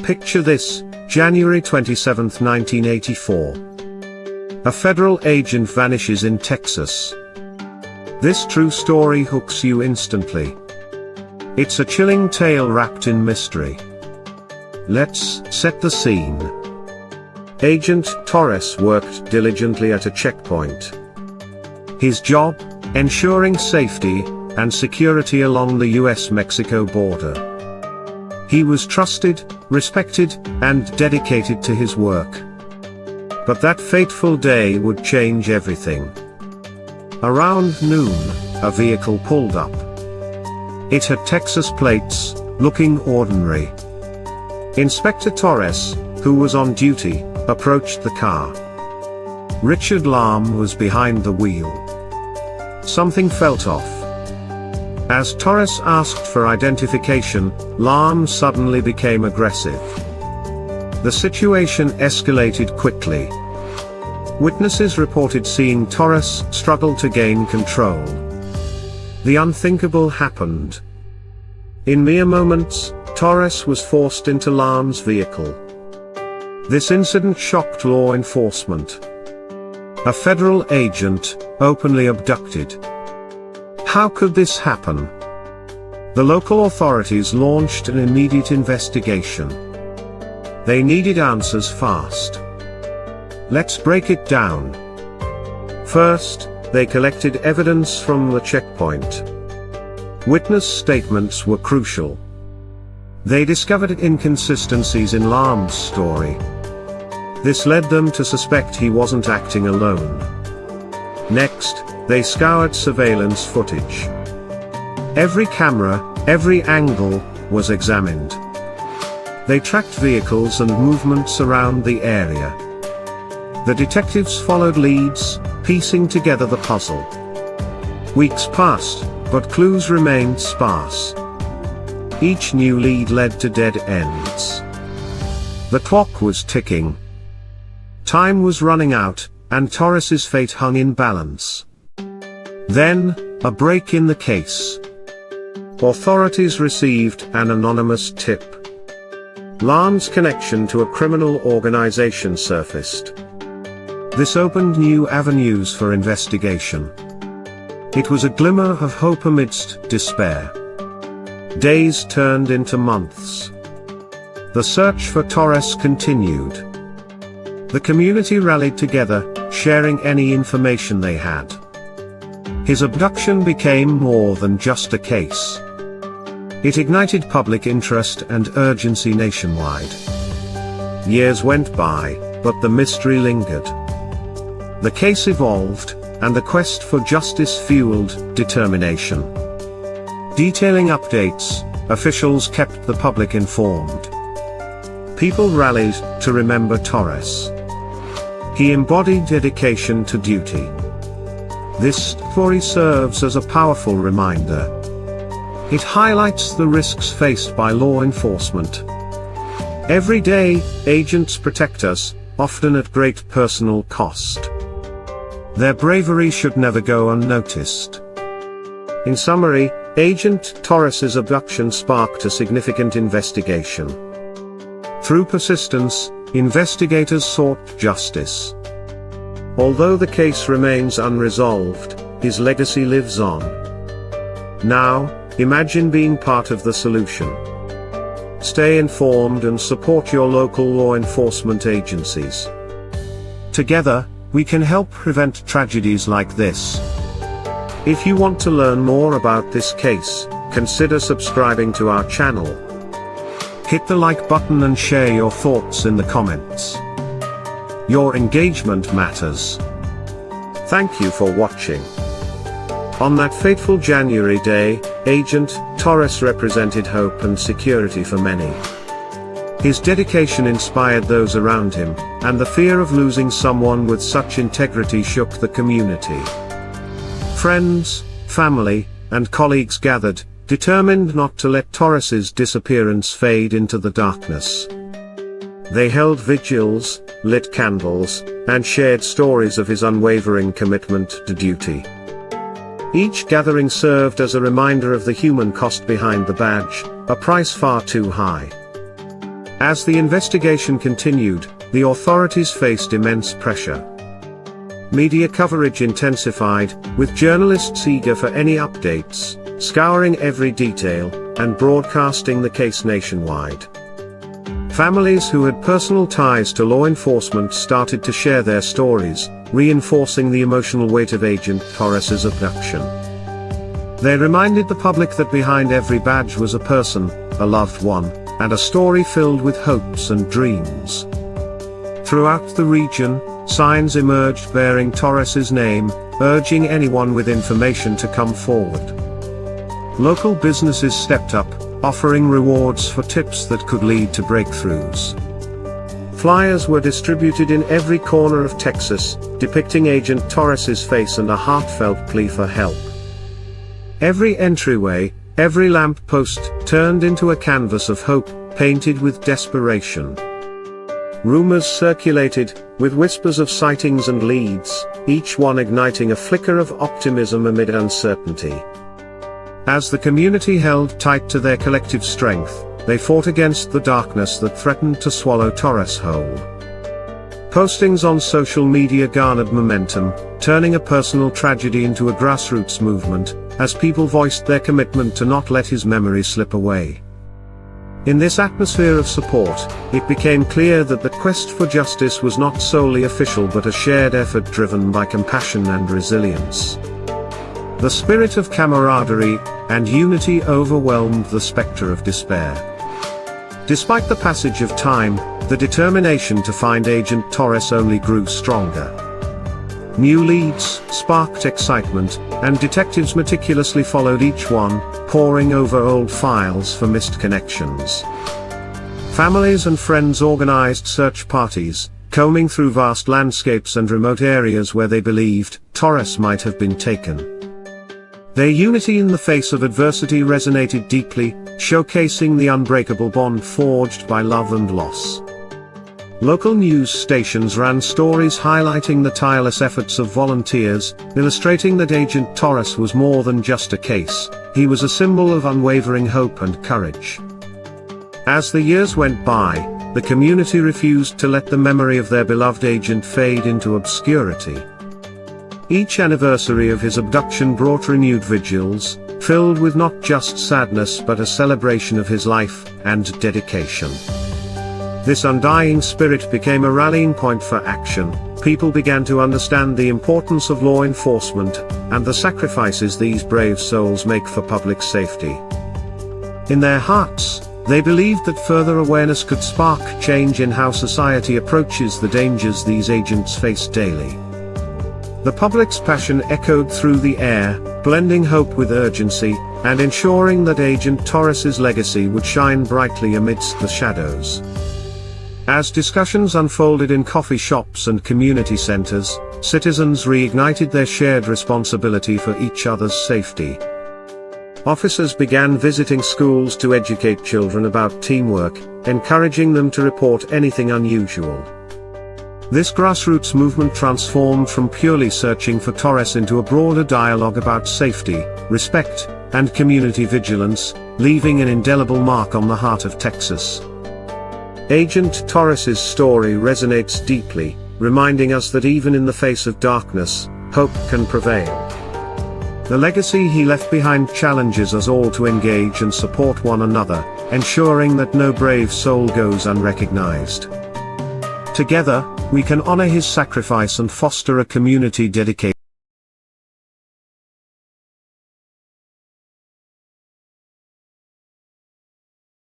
Picture this, January 27, 1984. A federal agent vanishes in Texas. This true story hooks you instantly. It's a chilling tale wrapped in mystery. Let's set the scene. Agent Torres worked diligently at a checkpoint. His job, ensuring safety and security along the US-Mexico border. He was trusted, respected, and dedicated to his work. But that fateful day would change everything. Around noon, a vehicle pulled up. It had Texas plates, looking ordinary. Inspector Torres, who was on duty, approached the car. Richard Lahm was behind the wheel. Something felt off. As Torres asked for identification, Lahm suddenly became aggressive. The situation escalated quickly. Witnesses reported seeing Torres struggle to gain control. The unthinkable happened. In mere moments, Torres was forced into Lahm's vehicle. This incident shocked law enforcement. A federal agent, openly abducted. How could this happen? The local authorities launched an immediate investigation. They needed answers fast. Let's break it down. First, they collected evidence from the checkpoint. Witness statements were crucial. They discovered inconsistencies in Lahm's story. This led them to suspect he wasn't acting alone. Next, they scoured surveillance footage. Every camera, every angle, was examined. They tracked vehicles and movements around the area. The detectives followed leads, piecing together the puzzle. Weeks passed, but clues remained sparse. Each new lead led to dead ends. The clock was ticking. Time was running out, and Torres's fate hung in balance. Then, a break in the case. Authorities received an anonymous tip. Lahm's connection to a criminal organization surfaced. This opened new avenues for investigation. It was a glimmer of hope amidst despair. Days turned into months. The search for Torres continued. The community rallied together, sharing any information they had. His abduction became more than just a case. It ignited public interest and urgency nationwide. Years went by, but the mystery lingered. The case evolved, and the quest for justice fueled determination. Detailing updates, officials kept the public informed. People rallied to remember Torres. He embodied dedication to duty. This story serves as a powerful reminder. It highlights the risks faced by law enforcement. Every day, agents protect us, often at great personal cost. Their bravery should never go unnoticed. In summary, Agent Torres's abduction sparked a significant investigation. Through persistence, investigators sought justice. Although the case remains unresolved, his legacy lives on. Now, imagine being part of the solution. Stay informed and support your local law enforcement agencies. Together, we can help prevent tragedies like this. If you want to learn more about this case, consider subscribing to our channel. Hit the like button and share your thoughts in the comments. Your engagement matters. Thank you for watching. On that fateful January day, Agent Torres represented hope and security for many. His dedication inspired those around him, and the fear of losing someone with such integrity shook the community. Friends, family, and colleagues gathered, determined not to let Torres's disappearance fade into the darkness. They held vigils, lit candles, and shared stories of his unwavering commitment to duty. Each gathering served as a reminder of the human cost behind the badge, a price far too high. As the investigation continued, the authorities faced immense pressure. Media coverage intensified, with journalists eager for any updates, scouring every detail, and broadcasting the case nationwide. Families who had personal ties to law enforcement started to share their stories, reinforcing the emotional weight of Agent Torres's abduction. They reminded the public that behind every badge was a person, a loved one, and a story filled with hopes and dreams. Throughout the region, signs emerged bearing Torres's name, urging anyone with information to come forward. Local businesses stepped up, offering rewards for tips that could lead to breakthroughs. Flyers were distributed in every corner of Texas, depicting Agent Torres's face and a heartfelt plea for help. Every entryway, every lamp post, turned into a canvas of hope, painted with desperation. Rumors circulated, with whispers of sightings and leads, each one igniting a flicker of optimism amid uncertainty. As the community held tight to their collective strength, they fought against the darkness that threatened to swallow Torres whole. Postings on social media garnered momentum, turning a personal tragedy into a grassroots movement, as people voiced their commitment to not let his memory slip away. In this atmosphere of support, it became clear that the quest for justice was not solely official but a shared effort driven by compassion and resilience. The spirit of camaraderie and unity overwhelmed the specter of despair. Despite the passage of time, the determination to find Agent Torres only grew stronger. New leads sparked excitement, and detectives meticulously followed each one, poring over old files for missed connections. Families and friends organized search parties, combing through vast landscapes and remote areas where they believed Torres might have been taken. Their unity in the face of adversity resonated deeply, showcasing the unbreakable bond forged by love and loss. Local news stations ran stories highlighting the tireless efforts of volunteers, illustrating that Agent Torres was more than just a case, he was a symbol of unwavering hope and courage. As the years went by, the community refused to let the memory of their beloved agent fade into obscurity. Each anniversary of his abduction brought renewed vigils, filled with not just sadness but a celebration of his life and dedication. This undying spirit became a rallying point for action. People began to understand the importance of law enforcement, and the sacrifices these brave souls make for public safety. In their hearts, they believed that further awareness could spark change in how society approaches the dangers these agents face daily. The public's passion echoed through the air, blending hope with urgency, and ensuring that Agent Torres's legacy would shine brightly amidst the shadows. As discussions unfolded in coffee shops and community centers, citizens reignited their shared responsibility for each other's safety. Officers began visiting schools to educate children about teamwork, encouraging them to report anything unusual. This grassroots movement transformed from purely searching for Torres into a broader dialogue about safety, respect, and community vigilance, leaving an indelible mark on the heart of Texas. Agent Torres's story resonates deeply, reminding us that even in the face of darkness, hope can prevail. The legacy he left behind challenges us all to engage and support one another, ensuring that no brave soul goes unrecognized. Together, we can honor his sacrifice and foster a community dedicated